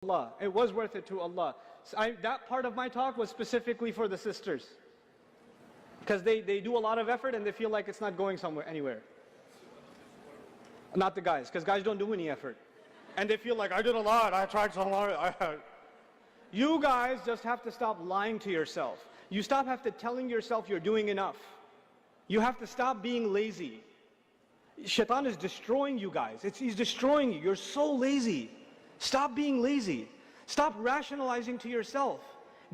Allah. It was worth it to Allah. So that part of my talk was specifically for the sisters. Because they do a lot of effort and they feel like it's not going anywhere. Not the guys, because guys don't do any effort. And they feel like, I did a lot, I tried so hard. You guys just have to stop lying to yourself. You have to telling yourself you're doing enough. You have to stop being lazy. Shaitan is destroying you guys. He's destroying you. You're so lazy. Stop being lazy. Stop rationalizing to yourself.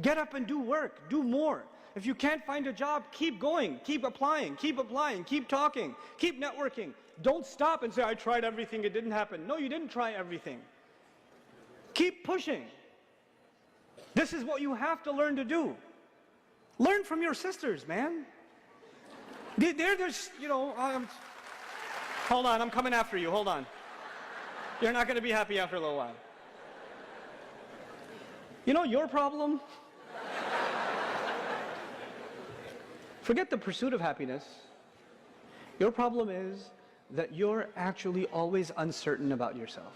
Get up and do work. Do more. If you can't find a job, keep going. Keep applying. Keep talking. Keep networking. Don't stop and say, I tried everything, it didn't happen. No, you didn't try everything. Keep pushing. This is what you have to learn to do. Learn from your sisters, man. They're just, hold on, I'm coming after you, hold on. You're not going to be happy after a little while. You know your problem? Forget the pursuit of happiness. Your problem is that you're actually always uncertain about yourself.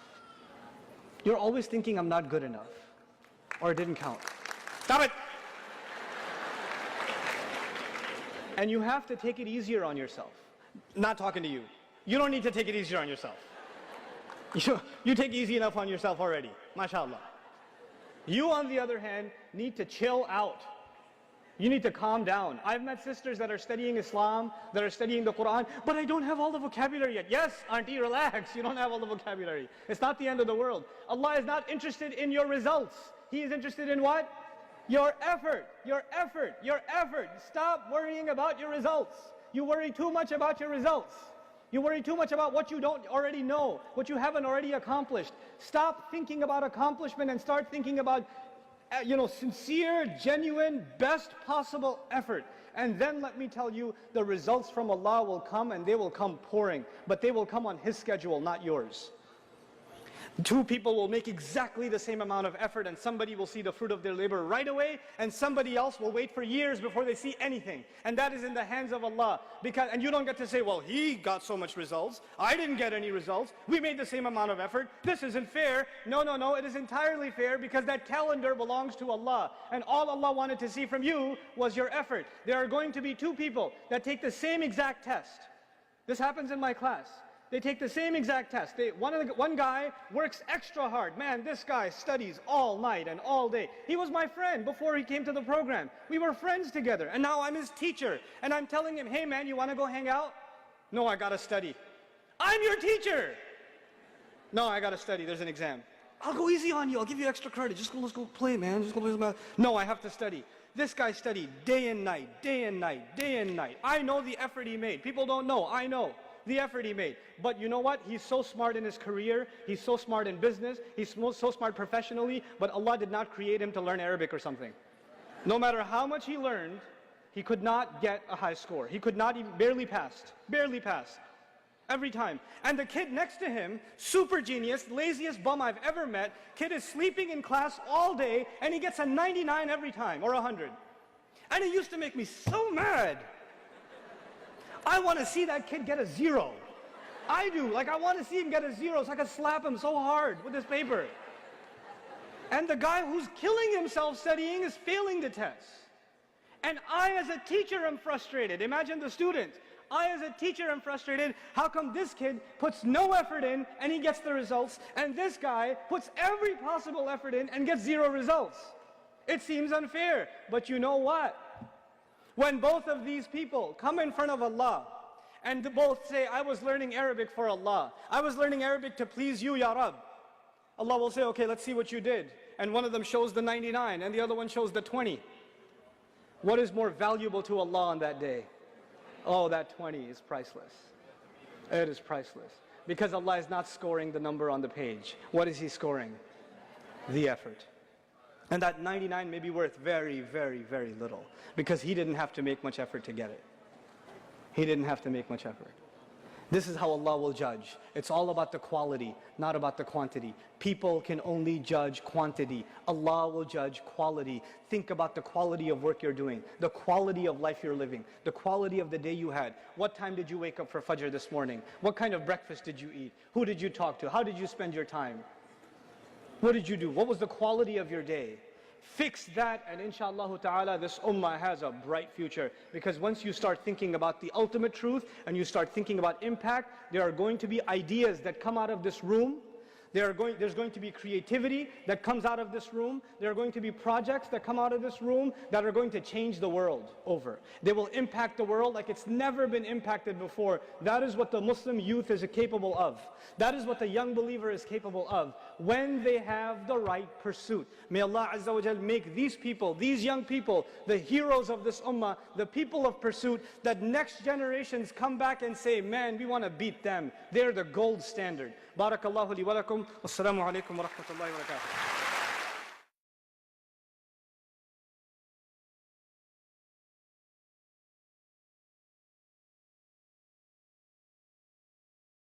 You're always thinking, I'm not good enough, or it didn't count. Stop it! And you have to take it easier on yourself. Not talking to you. You don't need to take it easier on yourself. You take easy enough on yourself already, mashallah. You, on the other hand, need to chill out. You need to calm down. I've met sisters that are studying Islam, that are studying the Quran, but I don't have all the vocabulary yet. Yes, auntie, relax. You don't have all the vocabulary. It's not the end of the world. Allah is not interested in your results. He is interested in what? Your effort. Your effort. Your effort. Stop worrying about your results. You worry too much about your results. You worry too much about what you don't already know, what you haven't already accomplished. Stop thinking about accomplishment and start thinking about sincere, genuine, best possible effort. And then let me tell you, the results from Allah will come, and they will come pouring. But they will come on His schedule, not yours. Two people will make exactly the same amount of effort, and somebody will see the fruit of their labor right away, and somebody else will wait for years before they see anything. And that is in the hands of Allah. And you don't get to say, well, he got so much results, I didn't get any results, we made the same amount of effort, this isn't fair. No, it is entirely fair, because that calendar belongs to Allah. And all Allah wanted to see from you was your effort. There are going to be two people that take the same exact test. This happens in my class. They take the same exact test. One guy works extra hard. Man, this guy studies all night and all day. He was my friend before he came to the program. We were friends together, and now I'm his teacher. And I'm telling him, hey man, you want to go hang out? No, I gotta study. I'm your teacher! No, I gotta study, there's an exam. I'll go easy on you, I'll give you extra credit. Let's go play, man. Just go play some math. No, I have to study. This guy studied day and night, day and night, day and night. I know the effort he made. People don't know, I know the effort he made. But you know what? He's so smart in his career, he's so smart in business, he's so smart professionally, but Allah did not create him to learn Arabic or something. No matter how much he learned, he could not get a high score. He could not even, barely passed. Every time. And the kid next to him, super genius, laziest bum I've ever met, kid is sleeping in class all day, and he gets a 99 every time, or 100. And it used to make me so mad. I want to see that kid get a 0. I do. I want to see him get a 0 so I can slap him so hard with this paper. And the guy who's killing himself studying is failing the test. And I, as a teacher, am frustrated. Imagine the student. I, as a teacher, am frustrated. How come this kid puts no effort in and he gets the results, and this guy puts every possible effort in and gets 0 results? It seems unfair. But you know what? When both of these people come in front of Allah and both say, I was learning Arabic for Allah, I was learning Arabic to please you, Ya Rab, Allah will say, okay, let's see what you did. And one of them shows the 99 and the other one shows the 20. What is more valuable to Allah on that day? Oh, that 20 is priceless. It is priceless. Because Allah is not scoring the number on the page. What is He scoring? The effort. And that 99 may be worth very, very, very little, because he didn't have to make much effort to get it. He didn't have to make much effort. This is how Allah will judge. It's all about the quality, not about the quantity. People can only judge quantity. Allah will judge quality. Think about the quality of work you're doing, the quality of life you're living, the quality of the day you had. What time did you wake up for Fajr this morning? What kind of breakfast did you eat? Who did you talk to? How did you spend your time? What did you do? What was the quality of your day? Fix that, and inshallah ta'ala, this ummah has a bright future. Because once you start thinking about the ultimate truth and you start thinking about impact, there are going to be ideas that come out of this room. There's going to be creativity that comes out of this room. There are going to be projects that come out of this room that are going to change the world over. They will impact the world like it's never been impacted before. That is what the Muslim youth is capable of. That is what the young believer is capable of when they have the right pursuit. May Allah Azza wa Jal make these people, these young people, the heroes of this ummah, the people of pursuit, that next generations come back and say, man, we want to beat them. They're the gold standard. Barakallahu li wa lakum. Wassalamu alaikum wa rahmatullahi wa barakatuh.